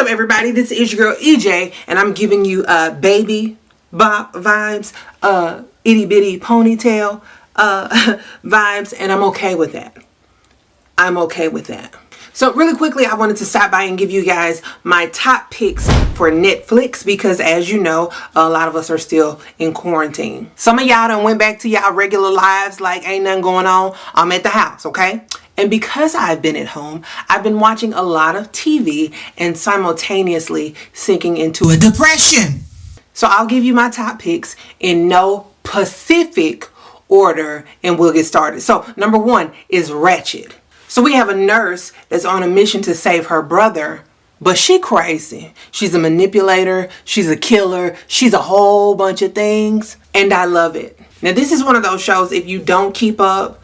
up, everybody? This is your girl EJ, and I'm giving you baby bop vibes, itty bitty ponytail vibes, and I'm okay with that. I'm okay with that. So really quickly, I wanted to stop by and give you guys my top picks for Netflix because, as you know, a lot of us are still in quarantine. Some of y'all done went back to y'all regular lives like ain't nothing going on. I'm at the house, okay? And because I've been at home, I've been watching a lot of TV and simultaneously sinking into a depression. So I'll give you my top picks in no specific order and we'll get started. So number 1 is Ratchet. So we have a nurse that's on a mission to save her brother, but she crazy. She's a manipulator, she's a killer, she's a whole bunch of things, and I love it. Now this is one of those shows, if you don't keep up,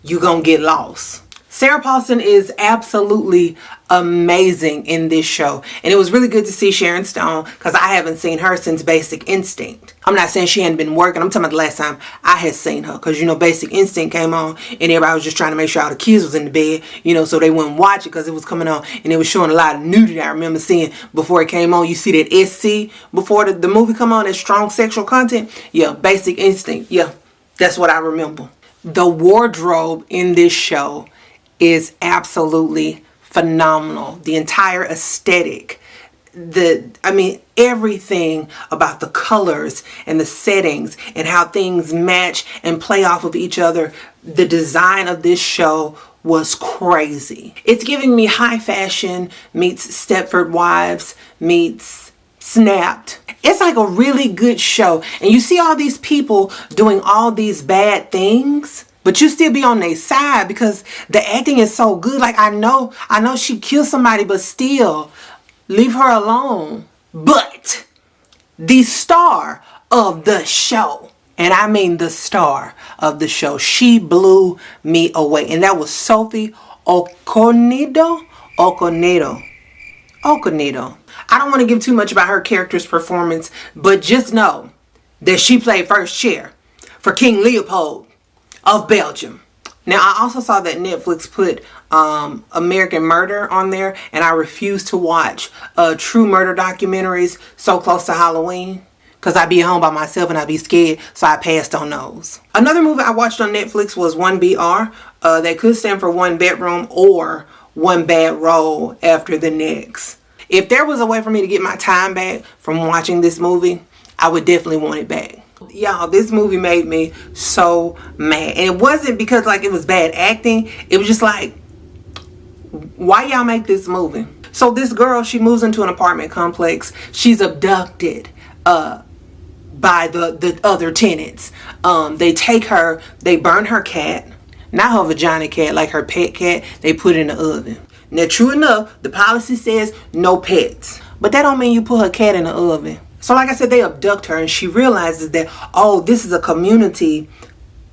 you're gonna get lost. Sarah Paulson is absolutely amazing in this show. And it was really good to see Sharon Stone because I haven't seen her since Basic Instinct. I'm not saying she hadn't been working. I'm talking about the last time I had seen her because, you know, Basic Instinct came on and everybody was just trying to make sure all the kids was in the bed, you know, so they wouldn't watch it because it was coming on and it was showing a lot of nudity. I remember seeing before it came on. You see that SC before the movie come on, that strong sexual content. Yeah, Basic Instinct. Yeah, that's what I remember. The wardrobe in this show is absolutely phenomenal. The entire aesthetic, everything about the colors and the settings and how things match and play off of each other. The design of this show was crazy. It's giving me high fashion meets Stepford Wives meets Snapped. It's like a really good show. And you see all these people doing all these bad things, but you still be on their side because the acting is so good. Like, I know she killed somebody, but still, leave her alone. But the star of the show, and I mean the star of the show, she blew me away. And that was Sophie Okonedo. I don't want to give too much about her character's performance, but just know that she played first chair for King Leopold of Belgium. Now, I also saw that Netflix put American Murder on there, and I refuse to watch true murder documentaries so close to Halloween because I'd be at home by myself and I'd be scared, so I passed on those. Another movie I watched on Netflix was 1BR. That could stand for one bedroom or one bad role after the next. If there was a way for me to get my time back from watching this movie, I would definitely want it back. Y'all, this movie made me so mad. And it wasn't because like it was bad acting. It was just like, why y'all make this movie? So this girl, she moves into an apartment complex. She's abducted by the other tenants. They take her, they burn her cat. Not her vagina cat, like her pet cat. They put it in the oven. Now, true enough, the policy says no pets. But that don't mean you put her cat in the oven. So like I said, they abduct her and she realizes that, oh, this is a community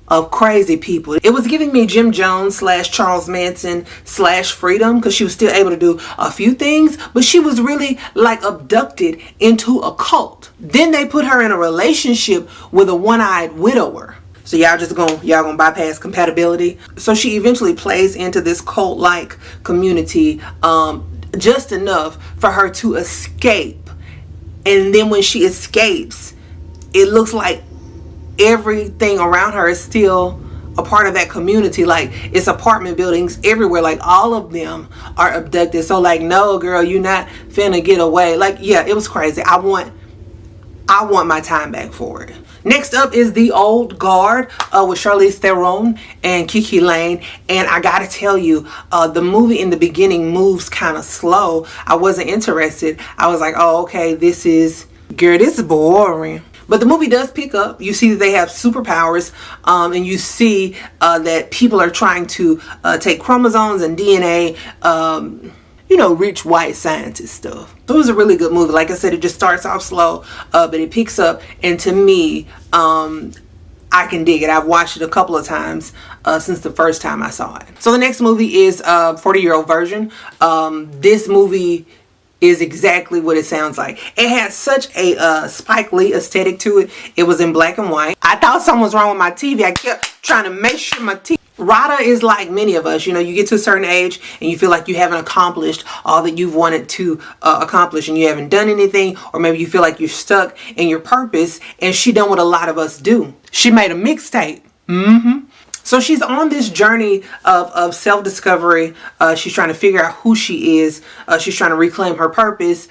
of crazy people. It was giving me Jim Jones / Charles Manson / Freedom because she was still able to do a few things, but she was really like abducted into a cult. Then they put her in a relationship with a one-eyed widower. So y'all gonna bypass compatibility. So she eventually plays into this cult-like community just enough for her to escape. And then when she escapes, it looks like everything around her is still a part of that community. Like, it's apartment buildings everywhere. Like, all of them are abducted. So like, no girl, you're not finna get away. Like, yeah, it was crazy. I want my time back for it. Next up is The Old Guard with Charlize Theron and Kiki Lane. And I gotta tell you, the movie in the beginning moves kind of slow. I wasn't interested. I was like, oh, okay, this is boring. But the movie does pick up. You see that they have superpowers, and you see that people are trying to take chromosomes and DNA, you know, rich white scientist stuff. So it was a really good movie. Like I said, it just starts off slow, but it picks up. And to me, I can dig it. I've watched it a couple of times since the first time I saw it. So the next movie is 40-Year-Old Virgin. This movie is exactly what it sounds like. It had such a Spike Lee aesthetic to it. It was in black and white. I thought something was wrong with my TV. I kept trying to make sure my TV. Rada is like many of us. You know, you get to a certain age and you feel like you haven't accomplished all that you've wanted to accomplish, and you haven't done anything, or maybe you feel like you're stuck in your purpose. And she done what a lot of us do. She made a mixtape. So she's on this journey of self-discovery. She's trying to figure out who she is. She's trying to reclaim her purpose.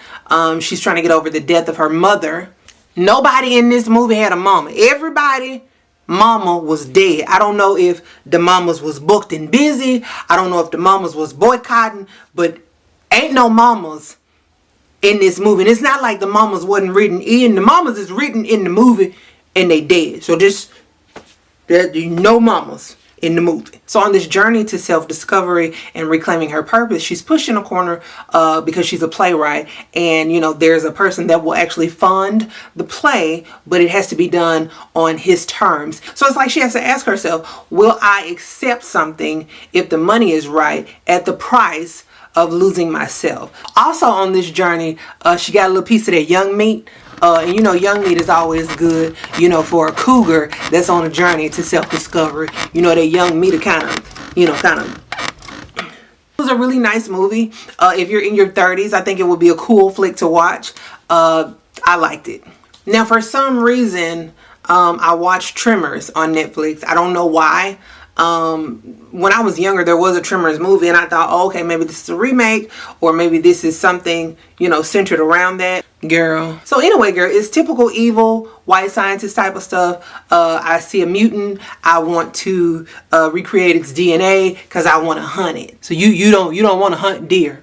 She's trying to get over the death of her mother. Nobody in this movie had a mama. Everybody mama was dead. I don't know if the mamas was booked and busy. I don't know if the mamas was boycotting, but ain't no mamas in this movie. And it's not like the mamas wasn't written in. The mamas is written in the movie and they dead. So just there's no mamas in the movie. So on this journey to self-discovery and reclaiming her purpose, she's pushed in a corner because she's a playwright, and you know, there's a person that will actually fund the play, but it has to be done on his terms. So it's like she has to ask herself, will I accept something if the money is right at the price of losing myself? Also on this journey, she got a little piece of that young meat. And you know, young meat is always good, you know, for a cougar that's on a journey to self-discovery. You know, that young meat kind of. It was a really nice movie. If you're in your 30s, I think it would be a cool flick to watch. I liked it. Now, for some reason, I watched Tremors on Netflix. I don't know why. When I was younger, there was a Tremors movie, and I thought, oh, okay, maybe this is a remake, or maybe this is something, you know, centered around that. Girl. So anyway, girl, it's typical evil white scientist type of stuff. I see a mutant. I want to recreate its DNA because I want to hunt it. So you don't want to hunt deer.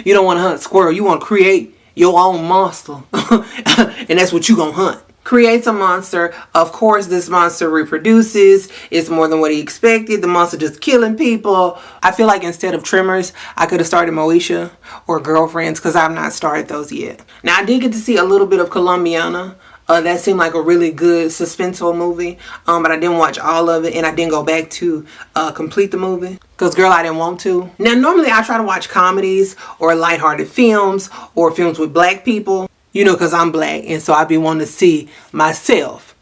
You don't want to hunt squirrel. You want to create your own monster, and that's what you gonna hunt. Creates a monster. Of course, this monster reproduces. It's more than what he expected. The monster just killing people. I feel like instead of Tremors, I could have started Moesha or Girlfriends, because I've not started those yet. Now, I did get to see a little bit of Colombiana. That seemed like a really good suspenseful movie, but I didn't watch all of it, and I didn't go back to complete the movie because, girl, I didn't want to. Now, normally I try to watch comedies or lighthearted films or films with black people. You know, because I'm black, and so I be wanting to see myself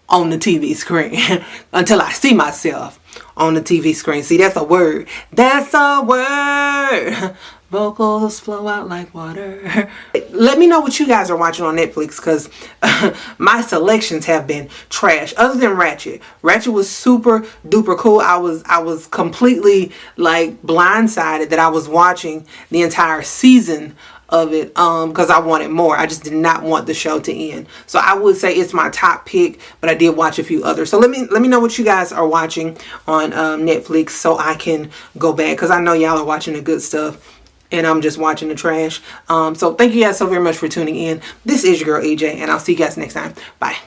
on the TV screen until I see myself on the TV screen. See, that's a word. That's a word. Vocals flow out like water. Let me know what you guys are watching on Netflix, because my selections have been trash. Other than Ratchet. Ratchet was super duper cool. I was completely like blindsided that I was watching the entire season of it because I wanted more. I just did not want the show to end. So I would say it's my top pick, but I did watch a few others. So let me know what you guys are watching on Netflix so I can go back, because I know y'all are watching the good stuff and I'm just watching the trash. So thank you guys so very much for tuning in. This is your girl EJ, and I'll see you guys next time. Bye.